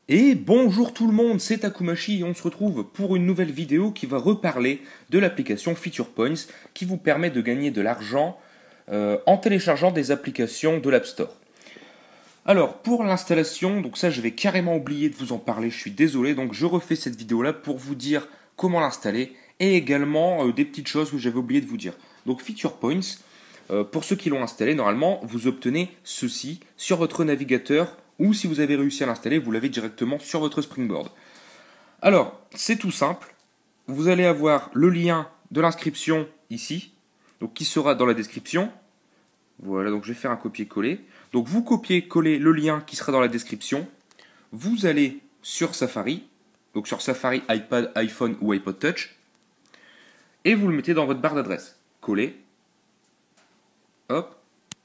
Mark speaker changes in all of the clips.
Speaker 1: Et bonjour tout le monde, c'est Takumachi et on se retrouve pour une nouvelle vidéo qui va reparler de l'application Feature Points qui vous permet de gagner de l'argent en téléchargeant des applications de l'App Store. Alors pour l'installation, donc ça je vais carrément oublier de vous en parler, je suis désolé, donc je refais cette vidéo là pour vous dire comment l'installer et également des petites choses que j'avais oublié de vous dire. Donc Feature Points, pour ceux qui l'ont installé, normalement vous obtenez ceci sur votre navigateur ou si vous avez réussi à l'installer, vous l'avez directement sur votre Springboard. Alors, c'est tout simple. Vous allez avoir le lien de l'inscription ici, donc qui sera dans la description. Voilà, donc je vais faire un copier-coller. Donc vous copiez-collez le lien qui sera dans la description. Vous allez sur Safari, donc sur Safari, iPad, iPhone ou iPod Touch, et vous le mettez dans votre barre d'adresse. Coller, hop,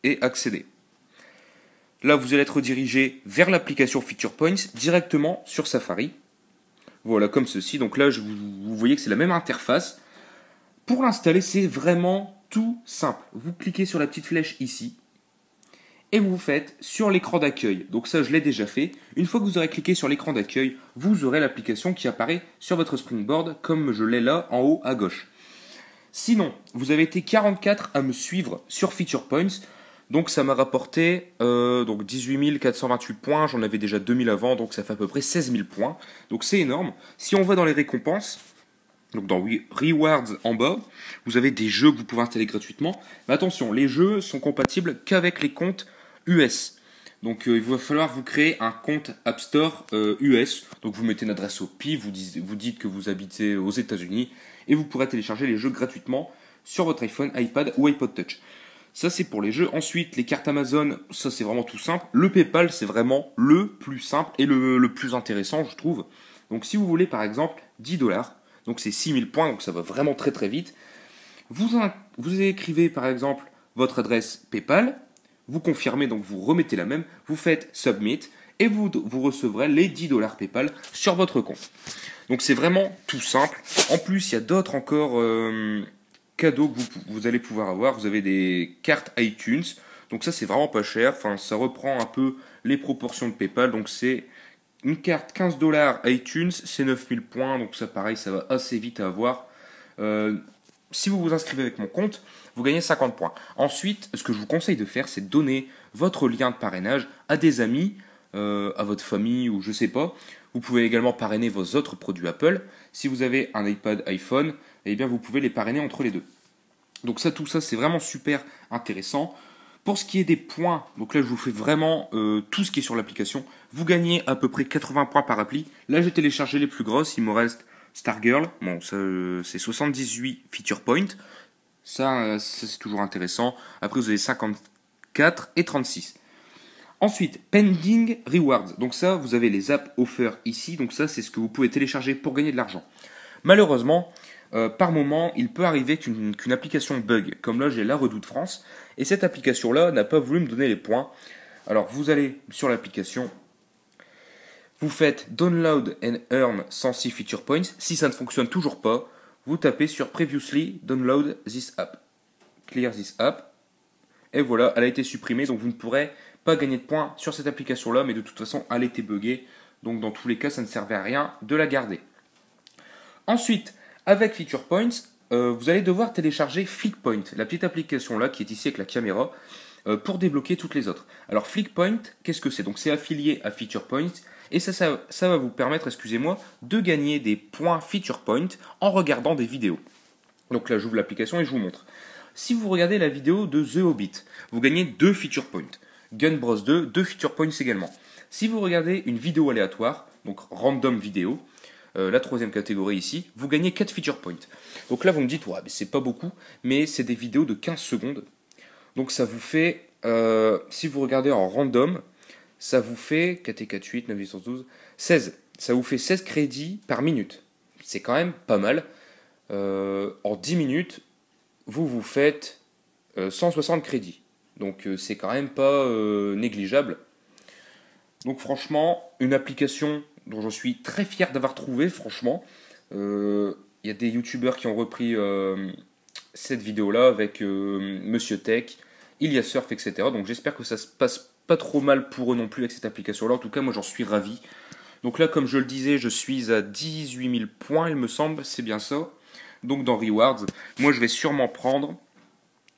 Speaker 1: et accéder. Là, vous allez être redirigé vers l'application Feature Points directement sur Safari. Voilà, comme ceci. Donc là, vous voyez que c'est la même interface. Pour l'installer, c'est vraiment tout simple. Vous cliquez sur la petite flèche ici et vous faites sur l'écran d'accueil. Donc ça, je l'ai déjà fait. Une fois que vous aurez cliqué sur l'écran d'accueil, vous aurez l'application qui apparaît sur votre Springboard comme je l'ai là en haut à gauche. Sinon, vous avez été 44 à me suivre sur Feature Points. Donc ça m'a rapporté donc 18 428 points, j'en avais déjà 2000 avant, donc ça fait à peu près 16 000 points. Donc c'est énorme. Si on va dans les récompenses, donc dans Rewards en bas, vous avez des jeux que vous pouvez installer gratuitement. Mais attention, les jeux sont compatibles qu'avec les comptes US. Donc il va falloir vous créer un compte App Store US. Donc vous mettez une adresse au PIN, vous dites que vous habitez aux États-Unis et vous pourrez télécharger les jeux gratuitement sur votre iPhone, iPad ou iPod Touch. Ça, c'est pour les jeux. Ensuite, les cartes Amazon, ça, c'est vraiment tout simple. Le PayPal, c'est vraiment le plus simple et le plus intéressant, je trouve. Donc, si vous voulez, par exemple, 10 dollars, donc c'est 6000 points, donc ça va vraiment très très vite. Vous écrivez, par exemple, votre adresse PayPal, vous confirmez, donc vous remettez la même, vous faites Submit, et vous recevrez les 10 dollars PayPal sur votre compte. Donc, c'est vraiment tout simple. En plus, il y a d'autres encore cadeaux que vous allez pouvoir avoir. Vous avez des cartes iTunes, donc ça c'est vraiment pas cher, enfin ça reprend un peu les proportions de PayPal, donc c'est une carte 15 dollars iTunes, c'est 9000 points, donc ça pareil, ça va assez vite à avoir. Si vous vous inscrivez avec mon compte, vous gagnez 50 points. Ensuite, ce que je vous conseille de faire, c'est de donner votre lien de parrainage à des amis, à votre famille ou je sais pas. Vous pouvez également parrainer vos autres produits Apple. Si vous avez un iPad, iPhone, eh bien vous pouvez les parrainer entre les deux. Donc ça, tout ça, c'est vraiment super intéressant. Pour ce qui est des points, donc là je vous fais vraiment tout ce qui est sur l'application. Vous gagnez à peu près 80 points par appli. Là j'ai téléchargé les plus grosses, il me reste Stargirl, bon ça c'est 78 feature points. Ça c'est toujours intéressant. Après vous avez 54 et 36. Ensuite, Pending Rewards. Donc ça, vous avez les apps offer ici. Donc ça, c'est ce que vous pouvez télécharger pour gagner de l'argent. Malheureusement, par moment, il peut arriver qu'une application bug. Comme là, j'ai la Redoute France. Et cette application-là n'a pas voulu me donner les points. Alors, vous allez sur l'application. Vous faites Download and Earn 106 Feature Points. Si ça ne fonctionne toujours pas, vous tapez sur Previously Download this app. Clear this app. Et voilà, elle a été supprimée. Donc, vous ne pourrez pas gagner de points sur cette application-là. Mais de toute façon, elle était buggée. Donc, dans tous les cas, ça ne servait à rien de la garder. Ensuite, avec Feature Points, vous allez devoir télécharger FlickPoint, la petite application là qui est ici avec la caméra, pour débloquer toutes les autres. Alors FlickPoint, qu'est-ce que c'est? Donc c'est affilié à Feature Points et ça va vous permettre, excusez-moi, de gagner des points Feature Point en regardant des vidéos. Donc là, j'ouvre l'application et je vous montre. Si vous regardez la vidéo de The Hobbit, vous gagnez 2 Feature Points. Gun Bros 2, 2 Feature Points également. Si vous regardez une vidéo aléatoire, donc random vidéo, la troisième catégorie ici, vous gagnez 4 feature points. Donc là, vous me dites, ouais, mais c'est pas beaucoup, mais c'est des vidéos de 15 secondes. Donc ça vous fait, si vous regardez en random, ça vous fait 4 et 4, 8, 9, 10, 11, 12, 16. Ça vous fait 16 crédits par minute. C'est quand même pas mal. En 10 minutes, vous faites 160 crédits. Donc c'est quand même pas négligeable. Donc franchement, une application dont je suis très fier d'avoir trouvé, franchement. Il y a des youtubeurs qui ont repris cette vidéo-là avec Monsieur Tech, Ilia Surf, etc. Donc j'espère que ça se passe pas trop mal pour eux non plus avec cette application-là. En tout cas, moi j'en suis ravi. Donc là, comme je le disais, je suis à 18 000 points, il me semble, c'est bien ça. Donc dans Rewards, moi je vais sûrement prendre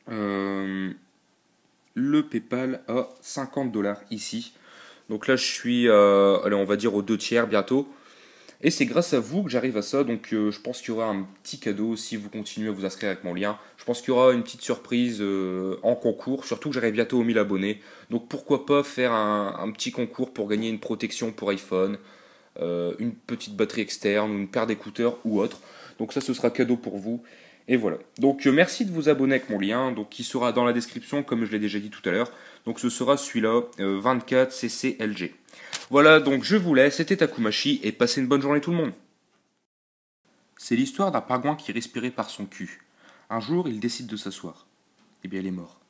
Speaker 1: le PayPal à 50 $ ici. Donc là, je suis, allez, on va dire aux 2 tiers bientôt. Et c'est grâce à vous que j'arrive à ça. Donc je pense qu'il y aura un petit cadeau si vous continuez à vous inscrire avec mon lien. Je pense qu'il y aura une petite surprise en concours. Surtout que j'arrive bientôt aux 1000 abonnés. Donc pourquoi pas faire un petit concours pour gagner une protection pour iPhone, une petite batterie externe ou une paire d'écouteurs ou autre. Donc ça, ce sera cadeau pour vous. Et voilà. Donc merci de vous abonner avec mon lien, donc qui sera dans la description comme je l'ai déjà dit tout à l'heure. Donc ce sera celui-là, 24CCLG. Voilà, donc je vous laisse, c'était Takumachi et passez une bonne journée tout le monde. C'est l'histoire d'un pingouin qui respirait par son cul. Un jour, il décide de s'asseoir. Eh bien, il est mort.